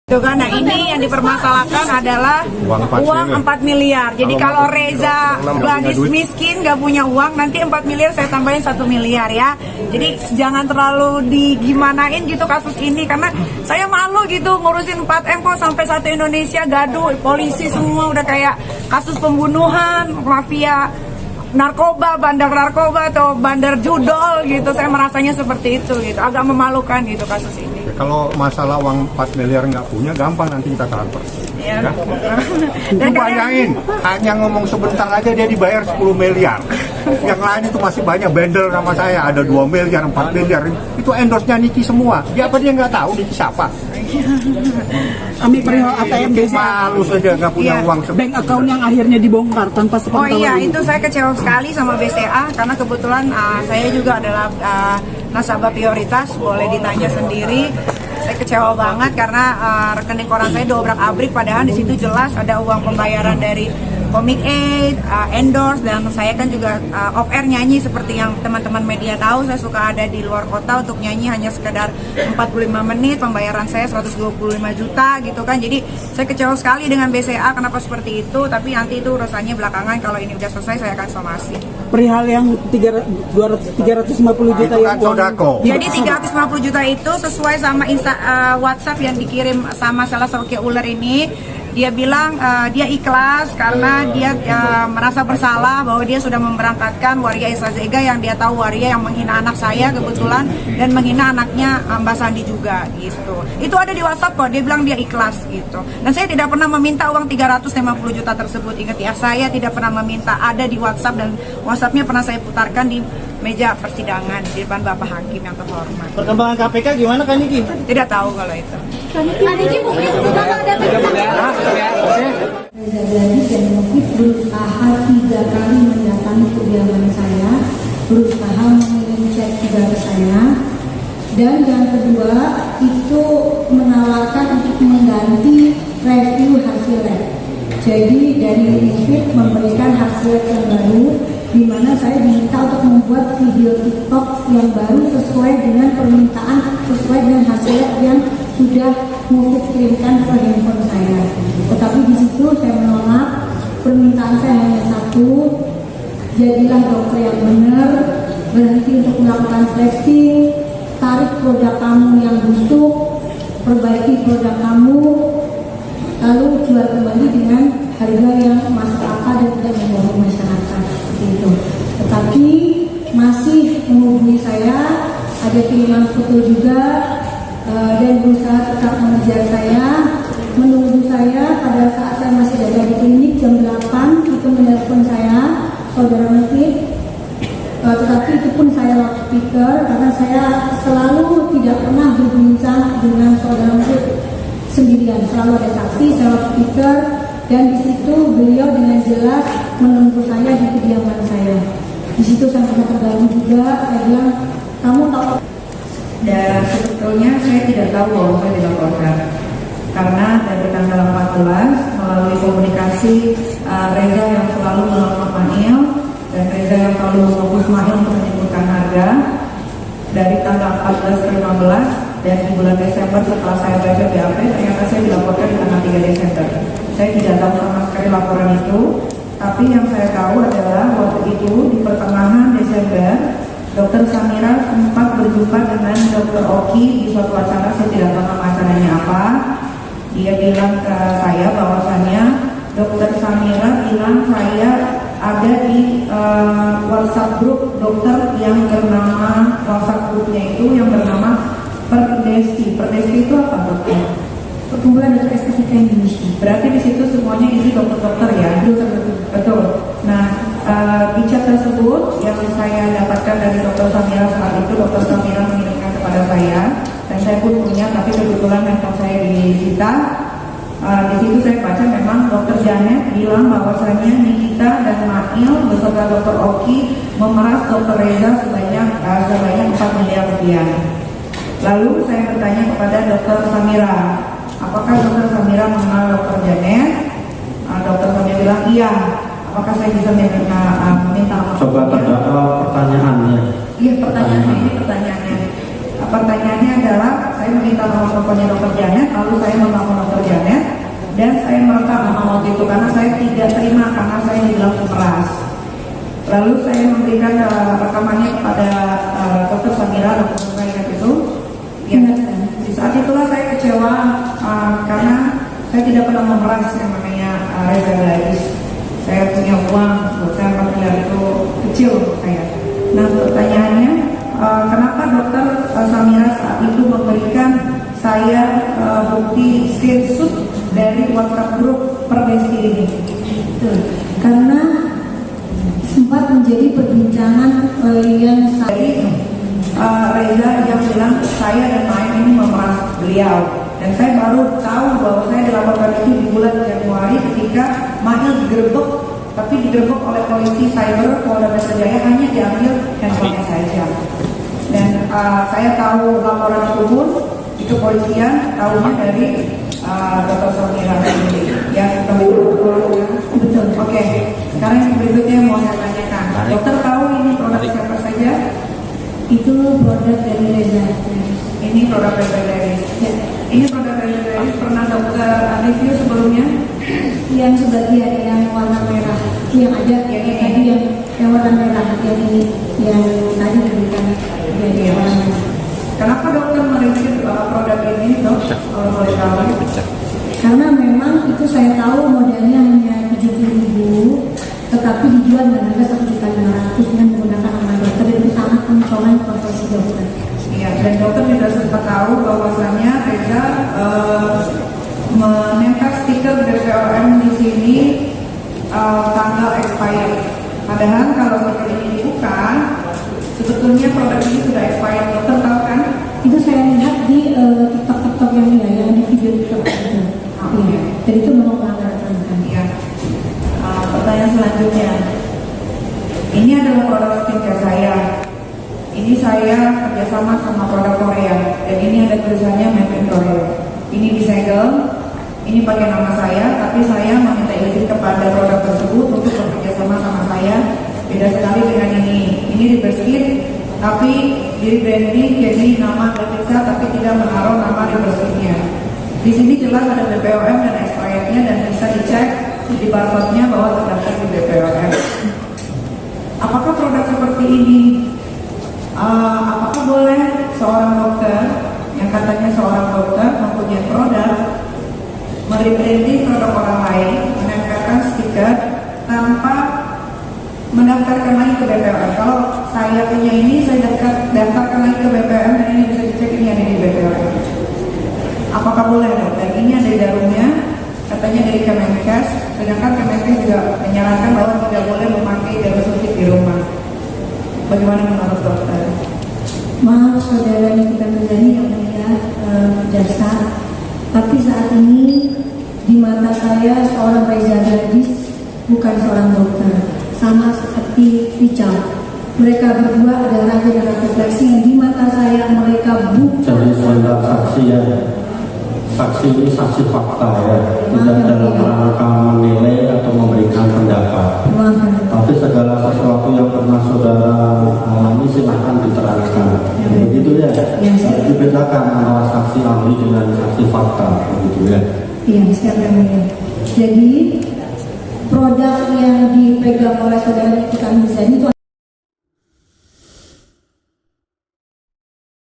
Nah ini yang dipermasalahkan adalah uang 4 miliar. Jadi kalau Reza gadis miskin gak punya uang, nanti 4 miliar saya tambahin 1 miliar ya. Jadi jangan terlalu digimanain gitu kasus ini, karena saya malu gitu ngurusin 4M kok sampai satu Indonesia gaduh, polisi semua udah kayak kasus pembunuhan, mafia narkoba, bandar narkoba atau bandar judol gitu. Saya merasanya seperti itu gitu, agak memalukan gitu kasus ini. Kalau masalah uang 4 miliar nggak punya, gampang nanti kita transfer. Ya. Lu bayangin, hanya ngomong sebentar aja dia dibayar 10 miliar. Yang lain itu masih banyak bandel sama saya, ada 2 miliar, 4 miliar. Itu endorse-nya Niki semua. Dia apa dia nggak tahu Niki siapa? Kami perihal ATM BCA. Malu saja nggak punya uang. Bank account yang akhirnya dibongkar tanpa sepengetahuan. Oh iya, itu saya kecewa sekali sama BCA karena kebetulan saya juga adalah nasabah prioritas, boleh ditanya sendiri. Saya kecewa banget karena rekening koran saya dobrak-abrik, padahal di situ jelas ada uang pembayaran dari Comic Aid, endorse, dan saya kan juga off air nyanyi seperti yang teman-teman media tahu. Saya suka ada di luar kota untuk nyanyi hanya sekedar 45 menit, pembayaran saya 125 juta gitu kan. Jadi saya kecewa sekali dengan BCA kenapa seperti itu, tapi nanti itu urusannya belakangan. Kalau ini udah selesai saya akan somasi. Perihal yang 350 juta itu kan sodako. Jadi 350 juta itu sesuai sama WhatsApp yang dikirim sama salah satu ular ini. Dia bilang dia ikhlas karena dia merasa bersalah bahwa dia sudah memberangkatkan Waria Isra Zega, yang dia tahu Waria yang menghina anak saya kebetulan dan menghina anaknya Mbak Sandi juga gitu. Itu ada di WhatsApp kok, dia bilang dia ikhlas gitu. Dan saya tidak pernah meminta uang 350 juta tersebut. Ingat ya, saya tidak pernah meminta, ada di WhatsApp, dan WhatsAppnya pernah saya putarkan di meja persidangan di depan Bapak Hakim yang terhormat. Perkembangan KPK gimana kan Niki? Tidak tahu kalau itu. Niki mungkin juga ada Reza Gadis dan Mufid berusaha 3 kali mendatangi kediaman saya, berusaha mengirim chat juga ke saya, dan yang kedua itu menawarkan untuk mengganti review hasil lab. Jadi dari Mufid memberikan hasil yang baru, di mana saya diminta untuk membuat video TikTok yang baru sesuai dengan permintaan, sesuai dengan hasil yang sudah Mufid kirimkan ke handphone saya. Tetapi di situ saya menolak, permintaan saya hanya satu, jadilah dokter yang benar, berhenti untuk melakukan flexing, tarik produk kamu yang busuk, perbaiki produk kamu, lalu jual kembali dengan harga yang masuk akal dan tidak membohongi masyarakat, seperti itu. Tetapi masih menghubungi saya, ada kiriman foto juga, dan berusaha tetap mengejar saya, menunggu saya pada saat saya masih ada di klinik jam 8 itu menelpon saya, saudara Mufid. Tetapi itu pun saya loudspeaker karena saya selalu tidak pernah berbincang dengan saudara Mufid sendirian, selalu ada saksi, saya loudspeaker, dan di situ beliau dengan jelas menunggu saya di kediaman saya. Di situ saya sangat terganggu juga. Saya bilang, kamu tahu? Dan sebetulnya saya tidak tahu bahwa saya dilaporkan, karena dari tanggal 14 melalui komunikasi Reza yang selalu menelpon Mail dan Reza yang selalu fokus Mail untuk menyebutkan harga, dari tanggal 14 ke 15 dan di bulan Desember setelah saya baca BAP ternyata saya dilaporkan di tanggal 3 Desember. Saya tidak tahu sama sekali laporan itu, tapi yang saya tahu adalah waktu itu di pertengahan Desember Dokter Samira sempat berjumpa dengan Dokter Oki di suatu acara, saya tidak tahu nama acaranya apa. Dia bilang ke saya bahwasannya Dokter Samira bilang saya ada di WhatsApp grup dokter yang bernama, WhatsApp grupnya itu yang bernama Perdesti. Perdesti itu apa dokter? Perkumpulan Dokter Estetika Indonesia. Berarti di situ semuanya isi dokter-dokter ya? Betul. Nah, di chat tersebut yang saya dapatkan dari Dokter Samira saat itu, Dokter Samira mengirimkan kepada saya, dan saya pun punya, tapi kebetulan handphone saya disita. Di situ saya baca memang Dokter Janet bilang bahwasannya Nikita dan Mail beserta Dokter Oki memeras Dokter Reza sebanyak 4 miliar rupiah. Lalu saya bertanya kepada Dokter Samira, apakah Dokter Samira mengenal Dokter Janet? Dokter Samira bilang iya. Apakah saya bisa minta coba terdakwa pertanyaannya? Iya, pertanyaannya ini pertanyaannya. pertanyaannya adalah saya meminta nomor teleponnya Dr. Janet, lalu saya menelepon Dr. Janet dan saya merekam waktu itu karena saya tidak terima karena saya dibilang keras. Lalu saya memberikan rekamannya kepada Dr. Samira, dokter saya ingat itu. Ya, di saat itulah saya kecewa karena saya tidak pernah memeras yang namanya Reza Gadis. Saya punya uang, buat saya 4 miliar itu kecil untuk saya. Nah pertanyaannya, kenapa dokter Samira saat itu memberikan saya bukti screenshot dari WhatsApp grup Perdesti ini? Karena sempat menjadi perbincangan yang Dari Reza yang bilang saya dan Maim ini memeras beliau, dan saya baru tahu bahwa saya dilaporkan itu di bulan Januari ketika Mail digerebek, tapi digerebek oleh polisi cyber Polda Metro Jaya, hanya diambil handphonenya saja. Dan saya tahu laporan itu pun itu polisian tahunya dari Dr. Samira sendiri. Ya, betul. Oke. Sekarang yang berikutnya mau saya tanyakan, dokter tahu ini produk siapa saja? itu produk dari Reza. Ini produk Reza. Ya. Ini produk Reza pernah dokter review sebelumnya? Yang sebagian yang warna merah, yang ada tadi yang warna merah, yang ini yang tadi diberikan yang warna merah. Kenapa dokter mereview produk ini, dok? Kalau boleh tahu. Karena memang itu saya tahu modelnya hanya 70.000, tetapi dijual dengan harga 1.500.000 dengan menggunakan nama dokter, dan itu sangat mencolok profesi dokter. Iya, dan dokter juga sempat tahu bahwasannya Reza menempel stiker BPOM di sini tanggal expired. Padahal kalau stiker ini dibuka, sebetulnya produk ini sudah expired. Dokter tahu kan? Itu saya lihat di TikTok yang ini, yang di video TikTok itu. Iya, dan itu memang melanggar aturan. Iya. Pertanyaan selanjutnya, ini adalah produk skincare saya. Ini saya kerjasama sama produk Korea, dan ini ada tulisannya Made in Korea. Ini disegel, ini pakai nama saya, tapi saya meminta izin kepada produk tersebut untuk bekerjasama sama saya. Beda sekali dengan ini. Ini Riberskin, tapi di branding jadi nama Glavisa, tapi tidak menaruh nama Riberskinnya. Di sini jelas ada BPOM dan expirednya, dan bisa dicek di barcode-nya bahwa terdaftar di BPOM. Apakah produk seperti ini? Apakah boleh seorang dokter yang katanya seorang dokter mempunyai produk merebranding produk orang lain, menempelkan stiker tanpa mendaftarkan lagi ke BPOM? Kalau saya punya ini, saya daftarkan lagi ke BPOM, dan ini bisa dicek ini ada di BPOM. Apakah boleh dokter? Ini ada di darumnya, katanya dari Kemenkes, sedangkan Kemenkes juga menyarankan bahwa tidak boleh memakai darah suntik di rumah. Bagaimana menurut dokter? Maaf saudara Nikita Mirzani yang mulia jasa, tapi saat ini di mata saya seorang Reza Gadis bukan seorang dokter, sama seperti Richard. Mereka berdua adalah raja dan ratu fleksi yang di mata saya mereka bukan. Jadi standar saksi ya, saksi ini saksi fakta ya, tidak dalam rangka menilai atau memberikan pendapat. Tapi segala sesuatu yang pernah saudara alami silahkan diterangkan. Begitu ya. Dibedakan antara saksi ahli dengan saksi fakta, begitu ya. Iya, siap yang mulia. Jadi produk yang dipegang oleh saudara Nikita Mirzani itu